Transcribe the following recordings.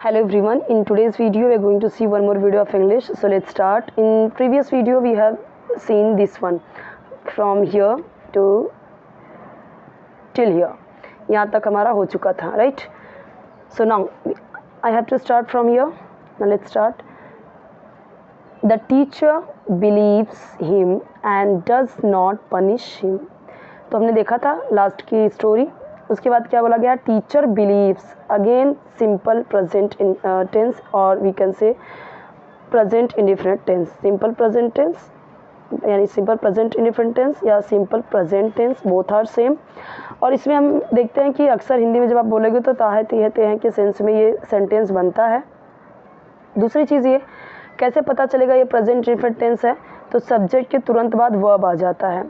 Hello everyone, in today's video we are going to see one more video of English. So let's start. In previous video we have seen this one from here to till here. यहाँ तक हमारा हो चुका था, right? So now I have to start from here. Now let's start. The teacher believes him and does not punish him. तो हमने देखा था लास्ट की स्टोरी. उसके बाद क्या बोला गया? Teacher believes, again simple present tense और we can say present indefinite tense. Simple present tense यानी सिंपल प्रेजेंट इंडिफरेंट टेंस या simple present tense, both are same. और इसमें हम देखते हैं कि अक्सर हिंदी में जब आप बोलोगे तो ताहते हैं कि सेंस में ये सेंटेंस बनता है. दूसरी चीज़ ये कैसे पता चलेगा ये प्रेजेंट इंडिफरेंट टेंस है? तो सब्जेक्ट के तुरंत बाद वर्ब आ जाता है.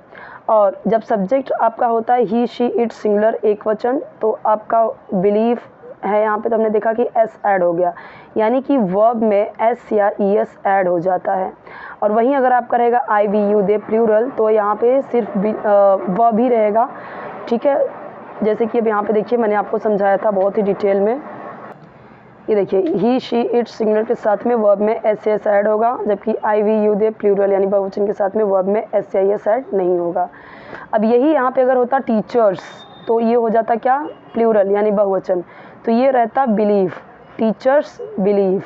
और जब सब्जेक्ट आपका होता है ही शी इट सिंगुलर एक वचन, तो आपका बिलीव है यहाँ पे, तो हमने देखा कि एस ऐड हो गया, यानी कि वर्ब में एस या ई एस ऐड हो जाता है. और वहीं अगर आपका रहेगा आई वी यू दे प्लूरल, तो यहाँ पे सिर्फ वर्ब ही रहेगा. ठीक है, जैसे कि अब यहाँ पे देखिए मैंने आपको समझाया था बहुत ही डिटेल में. ये देखिए ही शी इट सिंगुलर के साथ में वर्ब में एस एस ऐड होगा, जबकि आई वी यू दे प्लूरल यानी बहुवचन के साथ में वर्ब में एस आई एस ऐड नहीं होगा. अब यही यहाँ पे अगर होता टीचर्स तो ये हो जाता क्या? प्लूरल यानी बहुवचन, तो ये रहता बिलीव, टीचर्स बिलीव.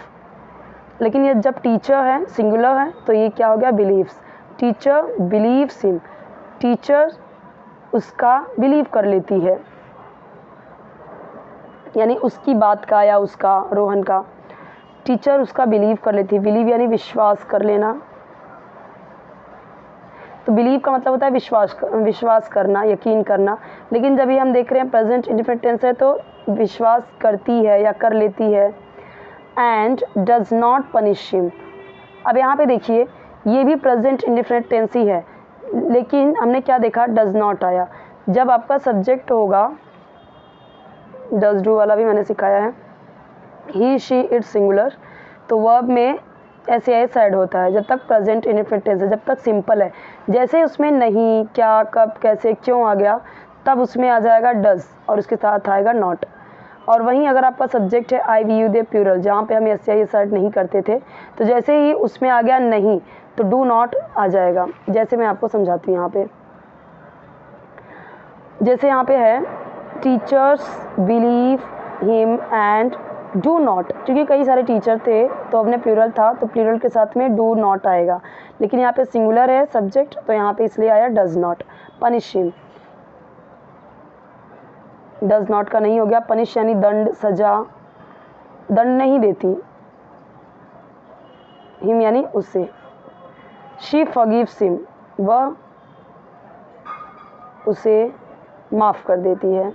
लेकिन ये जब टीचर है सिंगुलर है तो ये क्या हो गया? Believes. Teacher believes him, teacher उसका बिलीव कर लेती है, यानी उसकी बात का या उसका रोहन का टीचर उसका बिलीव कर लेती है. बिलीव यानी विश्वास कर लेना, तो बिलीव का मतलब होता है विश्वास करना, यकीन करना. लेकिन जब ये हम देख रहे हैं प्रेजेंट इंडिफरेंट टेंस है तो विश्वास करती है या कर लेती है. And does not punish him. अब यहाँ पे देखिए ये भी प्रेजेंट इंडिफरेंट टेंस ही है, लेकिन हमने क्या देखा? डज नॉट आया. जब आपका सब्जेक्ट होगा, डज डू वाला भी मैंने सिखाया है, ही शी इट सिंगुलर, तो वर्ब में ऐसे एस ऐड होता है जब तक प्रेजेंट इंडिफरेंट टेंस है, जब तक सिंपल है. जैसे उसमें नहीं, क्या, कब, कैसे, क्यों आ गया, तब उसमें आ जाएगा डज और उसके साथ आएगा नॉट. और वहीं अगर आपका सब्जेक्ट है आई वी यू दे प्लूरल, जहाँ पे हम एस आई एस ऐड नहीं करते थे, तो जैसे ही उसमें आ गया नहीं तो डू नॉट आ जाएगा. जैसे मैं आपको समझाती हूँ यहाँ पे, जैसे यहाँ पे है teachers believe him and do not, क्योंकि कई सारे टीचर थे तो हमने प्लूरल था तो प्लूरल के साथ में डू नॉट आएगा. लेकिन यहाँ पे सिंगुलर है सब्जेक्ट तो यहाँ पे इसलिए आया does not. Punish him, does not का नहीं हो गया. पनिश यानी दंड, सजा, दंड नहीं देती. हिम यानी उससे. शी फॉरगिव्स हिम, वह उसे माफ़ कर देती है.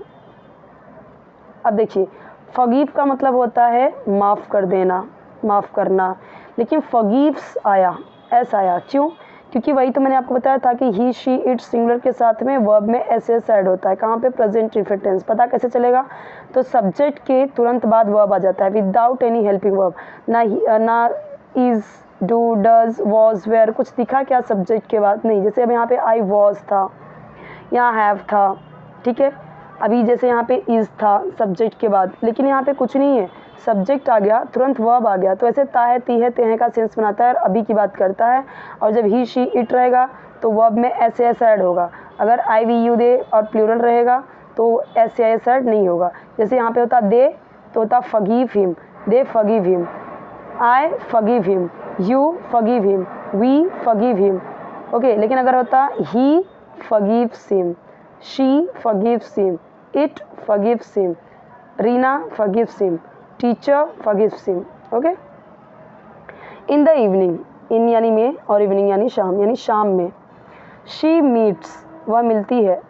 अब देखिए फॉरगिव का मतलब होता है माफ़ कर देना, माफ़ करना, लेकिन फॉरगिव्स आया, एस आया. क्यों? क्योंकि वही तो मैंने आपको बताया था कि ही शी इट सिंगुलर के साथ में वर्ब में एस एस ऐड होता है. कहाँ पे? Present indefinite tense. पता कैसे चलेगा? तो सब्जेक्ट के तुरंत बाद वर्ब आ जाता है विदाउट एनी हेल्पिंग वर्ब. ना is, do, does, was, were कुछ दिखा क्या सब्जेक्ट के बाद? नहीं. जैसे अब यहाँ पे आई वॉज था, यहाँ हैव था, ठीक है. अभी जैसे यहाँ पे इज़ था सब्जेक्ट के बाद, लेकिन यहाँ पे कुछ नहीं है, सब्जेक्ट आ गया तुरंत वर्ब आ गया, तो ऐसे ताहे, तीहे, तेहे का सेंस बनाता है और अभी की बात करता है. और जब ही शी इट रहेगा तो वर्ब में एस एस ऐड होगा. अगर आई वी यू दे और प्लूरल रहेगा तो एस एस ऐड नहीं होगा. जैसे यहाँ पे होता दे तो होता फॉरगिव हिम, they forgive him, I forgive him, you forgive him, we forgive him. Okay, लेकिन अगर होता he forgives him, she forgives him, it forgives him, Reena forgives him, teacher forgives him. Okay? In the evening, in यानी में और evening यानी शाम में. she meets, वह मिलती है.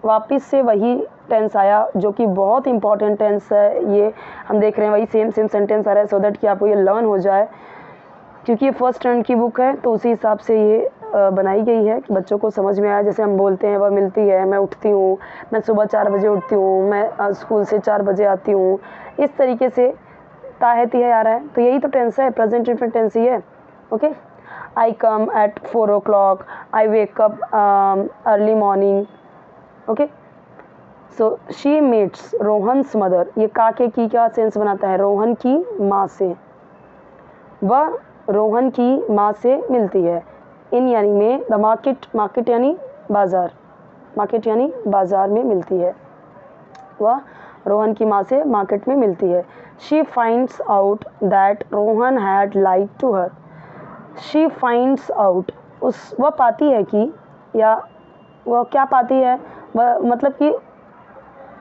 वापस से वही टेंस आया जो कि बहुत इंपॉर्टेंट टेंस है. ये हम देख रहे हैं वही सेम सेंटेंस आ रहा है सो दैट कि आपको ये लर्न हो जाए, क्योंकि ये फर्स्ट टर्न की बुक है तो उसी हिसाब से ये बनाई गई है कि बच्चों को समझ में आए. जैसे हम बोलते हैं वह मिलती है, मैं उठती हूँ, मैं सुबह 4 बजे उठती हूँ, मैं स्कूल से 4 बजे आती हूँ, इस तरीके से ताहती है आ रहा है. तो यही तो टेंस है, प्रेजेंट इंडिफरेंट टेंस ही है. Okay, I come at 4 o'clock, I wake up early morning. Okay, so she meets Rohan's mother, ये का के की क्या सेंस बनाता है, रोहन की माँ से, वह रोहन की माँ से मिलती है। इन यानी में, द मार्केट, मार्केट यानी बाज़ार, मार्केट यानी बाज़ार में मिलती है, वह रोहन की माँ से मार्केट में मिलती है। She finds out that Rohan had lied to her, she finds out, वह पाती है कि, या वह क्या पाती है, वह मतलब कि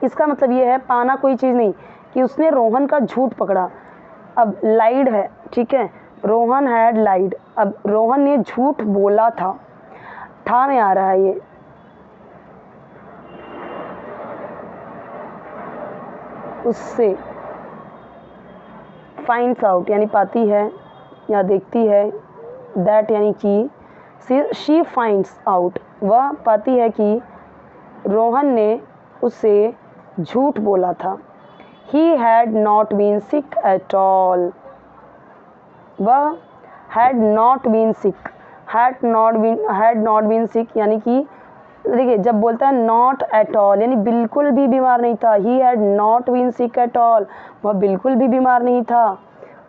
इसका मतलब ये है पाना कोई चीज़ नहीं, कि उसने रोहन का झूठ पकड़ा। अब लाइड है, ठीक है, रोहन हैड लाइड, अब रोहन ने झूठ बोला था में आ रहा है ये, उससे, फाइंड्स आउट यानी पाती है या देखती है, दैट यानी कि, शी फाइंड्स आउट, वह पाती है कि रोहन ने उसे झूठ बोला था। He had not been sick at all, वह had not been sick, had not been sick यानी कि देखिए जब बोलता है नॉट एट ऑल यानी बिल्कुल भी बीमार नहीं था। He had not been sick at all, वह बिल्कुल भी बीमार नहीं था।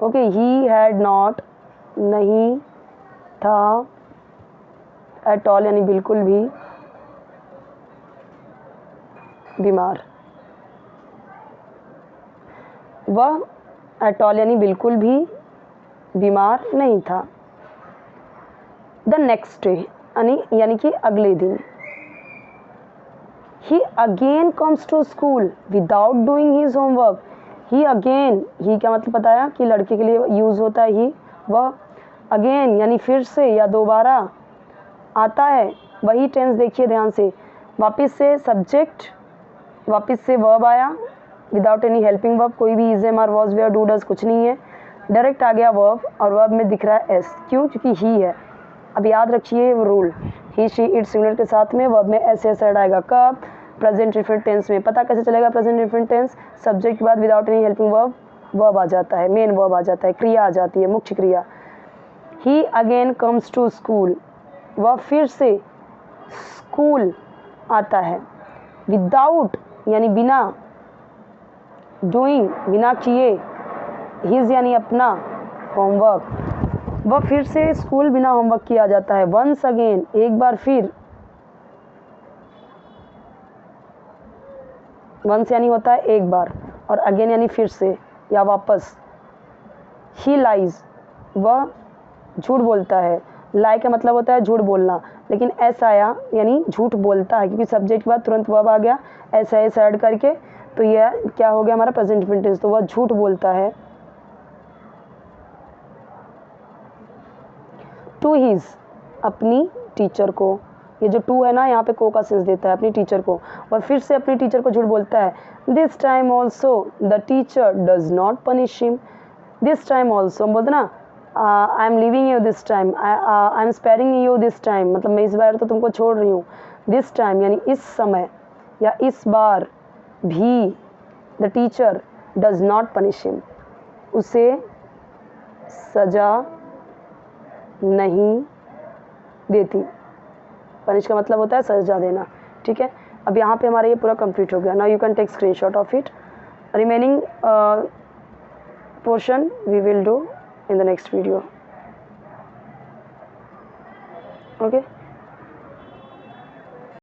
ओके, ही हैड नॉट, नहीं था, एट ऑल यानी बिल्कुल भी बीमार, वह एट ऑल यानी बिल्कुल भी बीमार नहीं था। द नेक्स्ट डे यानी कि अगले दिन, he again comes to school without doing his homework, he again, he क्या मतलब बताया कि लड़के के लिए यूज़ होता है ही, वह अगेन यानी फिर से या दोबारा आता है, वही टेंस देखिए ध्यान से, वापस से सब्जेक्ट, वापस से वर्ब आया विदाउट एनी हेल्पिंग वर्ब, कोई भी is am are was were do does कुछ नहीं है, डायरेक्ट आ गया वर्ब और वर्ब में दिख रहा है एस, क्यों, क्योंकि ही है। अब याद रखिए वो rule, he she it singular के साथ में वर्ब में एस एस ऐड आएगा, कब, प्रेजेंट इंडेफिनिट टेंस में। पता कैसे चलेगा प्रेजेंट इंडेफिनिट टेंस, सब्जेक्ट के बाद without any helping verb verb आ जाता है, मेन वर्ब आ जाता है, क्रिया आ जाती है, मुख्य क्रिया। ही अगेन कम्स टू स्कूल, वह फिर से स्कूल आता है, विदाउट यानी बिना, डूइंग बिना किए, हिज यानी अपना, होमवर्क, वह फिर से स्कूल बिना होमवर्क किया जाता है। वंस अगेन एक बार फिर, वंस यानी होता है एक बार और अगेन यानी फिर से या वापस। ही लाइज, वह झूठ बोलता है, लाई का मतलब होता है झूठ बोलना, लेकिन एस आया यानी झूठ बोलता है, क्योंकि सब्जेक्ट के बाद तुरंत वर्ब आ गया एस ऐड करके, तो यह क्या हो गया हमारा प्रेजेंट इंडेफिनिट टेंस, तो वह झूठ बोलता है। टू हिज, अपनी टीचर को, ये जो टू है ना यहाँ पे को का सेंस देता है, अपनी टीचर को, वह फिर से अपनी टीचर को झूठ बोलता है। This time also the teacher does not punish him, this time also हम बोलते ना, I am living you this time, I am sparing you this time, मतलब मैं इस बार तो तुमको छोड़ रही हूँ, दिस टाइम यानी इस समय या इस बार भी, the teacher does not punish him, उसे सजा नहीं देती, पनिश का मतलब होता है सजा देना, ठीक है। अब यहाँ पे हमारा ये पूरा कंप्लीट हो गया। Now you can take screenshot of it, remaining portion we will do in the next video. Okay.